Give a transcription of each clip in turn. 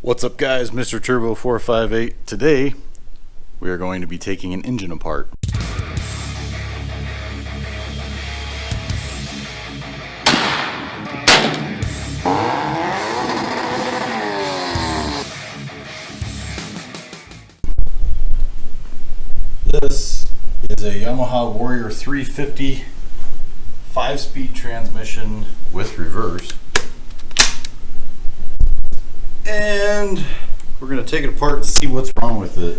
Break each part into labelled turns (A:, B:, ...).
A: What's up guys, Mr. Turbo 458. Today we are going to be taking an engine apart. This is a Yamaha Warrior 350 5-speed transmission with reverse. And we're going to take it apart and see what's wrong with it.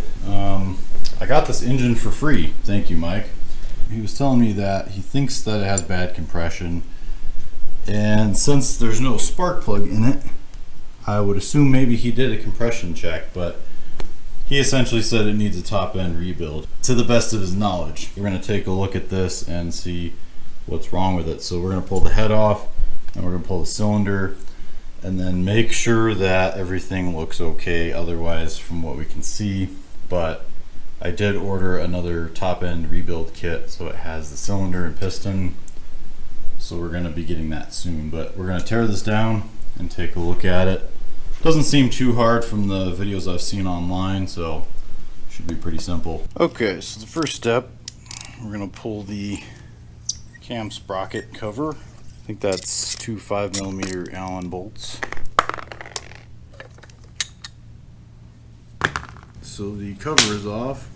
A: I got this engine for free. Thank you, Mike. He was telling me that he thinks that it has bad compression. And since there's no spark plug in it, I would assume maybe he did a compression check, but he essentially said it needs a top end rebuild to the best of his knowledge. We're going to take a look at this and see what's wrong with it. So we're going to pull the head off and we're going to pull the cylinder and then make sure that everything looks okay otherwise from what we can see. But I did order another top end rebuild kit, so it has the cylinder and piston, so we're going to be getting that soon. But we're going to tear this down and take a look at it. Doesn't seem too hard from the videos I've seen online, so should be pretty simple. Okay, so the first step, we're going to pull the cam sprocket cover. I think that's two 5mm Allen bolts. So the cover is off,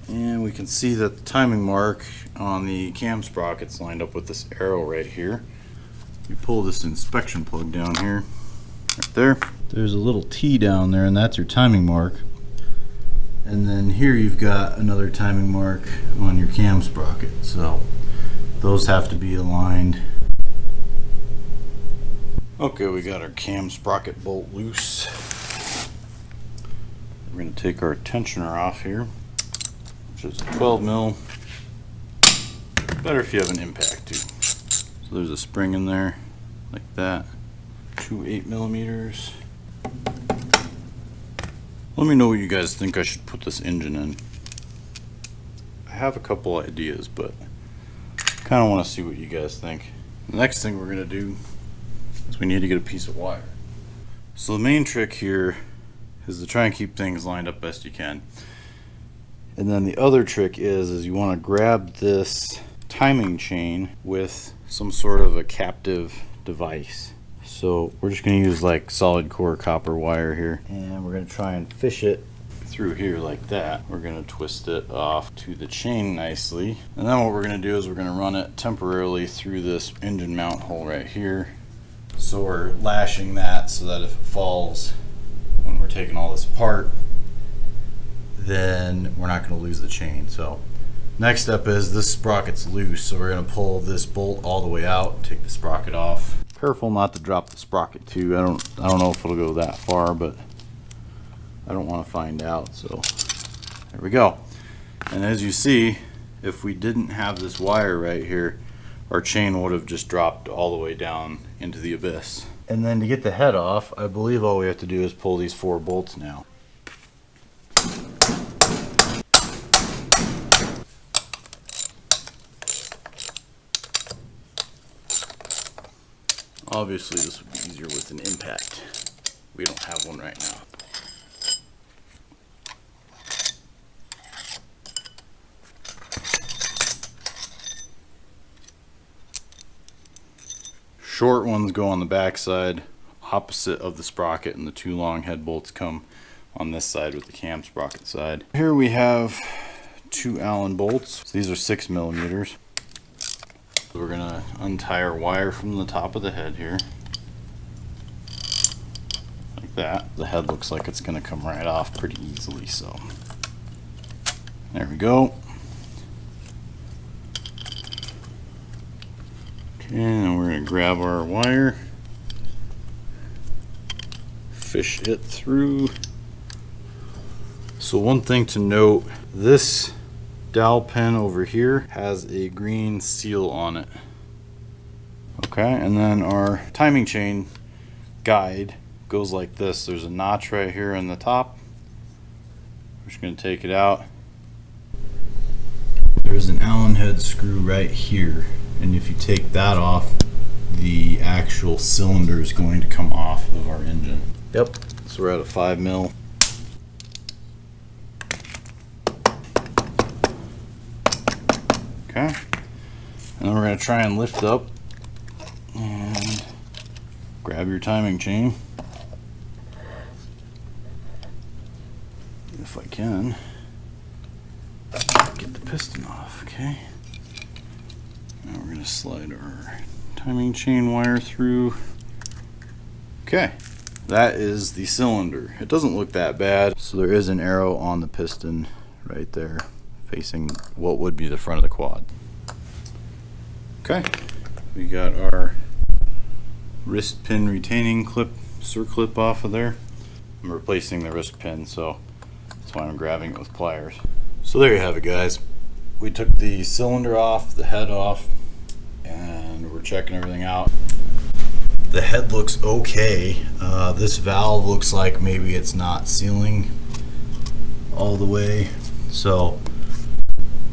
A: and we can see that the timing mark on the cam sprocket's lined up with this arrow right here. You pull this inspection plug down here, right there. There's a little T down there, and that's your timing mark. And then here you've got another timing mark on your cam sprocket. So those have to be aligned. Okay, we got our cam sprocket bolt loose. We're going to take our tensioner off here, which is a 12mm. Better if you have an impact too. So there's a spring in there, like that. Two 8mm. Let me know what you guys think I should put this engine in. I have a couple ideas, but kind of want to see what you guys think. The next thing we're going to do is we need to get a piece of wire. So the main trick here is to try and keep things lined up best you can. And then the other trick is you want to grab this timing chain with some sort of a captive device. So we're just going to use like solid core copper wire here, and we're going to try and fish it through here like that. We're going to twist it off to the chain nicely, and then what we're going to do is we're going to run it temporarily through this engine mount hole right here. So we're lashing that so that if it falls when we're taking all this apart, then we're not going to lose the chain. So next step is this sprocket's loose, so we're going to pull this bolt all the way out, take the sprocket off. Careful not to drop the sprocket too. I don't know if it'll go that far, but I don't want to find out. So there we go. And as you see, if we didn't have this wire right here, our chain would have just dropped all the way down into the abyss. And then to get the head off, I believe all we have to do is pull these 4 bolts now. Obviously this would be easier with an impact. We don't have one right now. Short ones go on the back side, opposite of the sprocket, and the 2 long head bolts come on this side with the cam sprocket side. Here we have 2 Allen bolts. So these are 6mm. So we're going to untie our wire from the top of the head here, like that. The head looks like it's going to come right off pretty easily, so there we go. Okay, and we're going to grab our wire, fish it through. So one thing to note, this dowel pin over here has a green seal on it. Okay, and then our timing chain guide goes like this. There's a notch right here in the top. We're just going to take it out. There's an Allen head screw right here, and if you take that off, the actual cylinder is going to come off of our engine. Yep, so we're at a 5 mil. Okay, and then we're going to try and lift up and grab your timing chain. If I can get the piston off. Okay, now we're going to slide our timing chain wire through. Okay, that is the cylinder. It doesn't look that bad. So there is an arrow on the piston right there facing what would be the front of the quad. Okay, we got our wrist pin retaining clip, circlip off of there. I'm replacing the wrist pin, so that's why I'm grabbing it with pliers. So there you have it, guys. We took the cylinder off, the head off, and we're checking everything out. The head looks okay. This valve looks like maybe it's not sealing all the way. So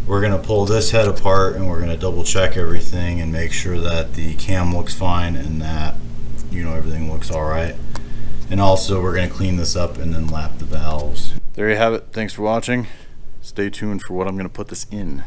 A: we're gonna pull this head apart and we're gonna double check everything and make sure that the cam looks fine and that, you know, everything looks all right. And also we're gonna clean this up and then lap the valves. There you have it. Thanks for watching. Stay tuned for what I'm gonna put this in.